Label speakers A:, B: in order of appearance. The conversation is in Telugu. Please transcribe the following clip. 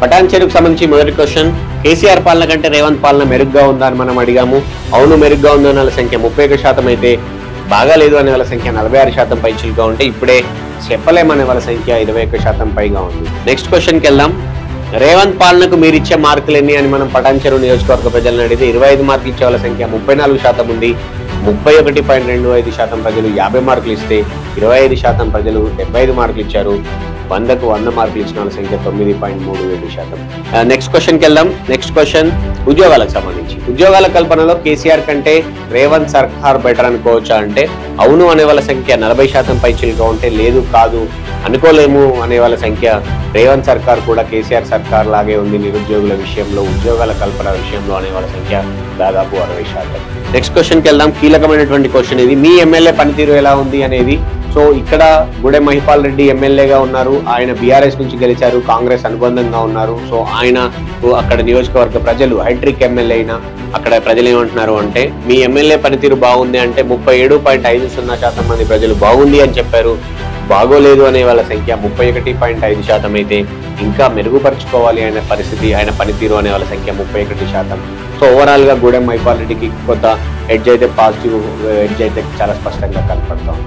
A: పటాన్ చెరువుకు సంబంధించి మొదటి క్వశ్చన్, కేసీఆర్ పాలన కంటే రేవంత్ పాలన మెరుగ్గా ఉందా అని మనం అడిగాము. అవును మెరుగ్గా ఉందనే వాళ్ళ సంఖ్య 31% అయితే, బాగాలేదు అనే వాళ్ళ సంఖ్య 46% పైచిలుగా ఉంటే, ఇప్పుడే చెప్పలేమనే వాళ్ళ సంఖ్య 21% పైగా ఉంది. నెక్స్ట్ క్వశ్చన్కి వెళ్దాం. రేవంత్ పాలనకు మీరు ఇచ్చే మార్కులు ఎన్ని అని మనం పటాన్ చెరువు నియోజకవర్గ ప్రజలను అడిగితే 25 మార్కులు ఇచ్చే వాళ్ళ సంఖ్య 34% ఉంది. 31.25% ప్రజలు 50 మార్కులు ఇస్తే, 25% ప్రజలు 75 మార్కులు ఇచ్చారు. 100కు 100 మార్కులు ఇచ్చిన వాళ్ళ సంఖ్య 9.37%. నెక్స్ట్ క్వశ్చన్కి వెళ్దాం. నెక్స్ట్ క్వశ్చన్ ఉద్యోగాలకు సంబంధించి. ఉద్యోగాల కల్పనలో కేసీఆర్ కంటే రేవంత్ సర్కార్ బెటర్ అనుకోవచ్చా అంటే, అవును అనే వాళ్ళ సంఖ్య 40% పైచిలుగా ఉంటే, లేదు కాదు అనుకోలేము అనే వాళ్ళ సంఖ్య రేవంత్ సర్కార్ కూడా కేసీఆర్ సర్కార్ లాగే ఉంది నిరుద్యోగుల విషయంలో, ఉద్యోగాల కల్పన విషయంలో అనే వాళ్ళ సంఖ్య దాదాపు 60%. నెక్స్ట్ క్వశ్చన్కి వెళ్దాం. కీలకమైనటువంటి క్వశ్చన్ ఇది. మీ ఎమ్మెల్యే పనితీరు ఎలా ఉంది అనేది. సో ఇక్కడ గూడెం మహిపాల్ రెడ్డి ఎమ్మెల్యేగా ఉన్నారు. ఆయన బీఆర్ఎస్ నుంచి గెలిచారు, కాంగ్రెస్ అనుబంధంగా ఉన్నారు. సో ఆయన అక్కడ నియోజకవర్గ ప్రజలు హైట్రిక్ ఎమ్మెల్యే అయినా అక్కడ ప్రజలు ఏమంటున్నారు అంటే, మీ ఎమ్మెల్యే పనితీరు బాగుంది అంటే 37.50% మంది ప్రజలు బాగుంది అని చెప్పారు. బాగోలేదు అనే వాళ్ళ సంఖ్య 31.5% అయితే, ఇంకా మెరుగుపరుచుకోవాలి ఆయన పరిస్థితి, ఆయన పనితీరు అనే వాళ్ళ సంఖ్య 31%. సో ఓవరాల్ గా గూడెం మహిపాల్ రెడ్డికి కొంత ఎడ్జ్ అయితే, పాజిటివ్ ఎడ్జ్ అయితే చాలా స్పష్టంగా కనపడతాం.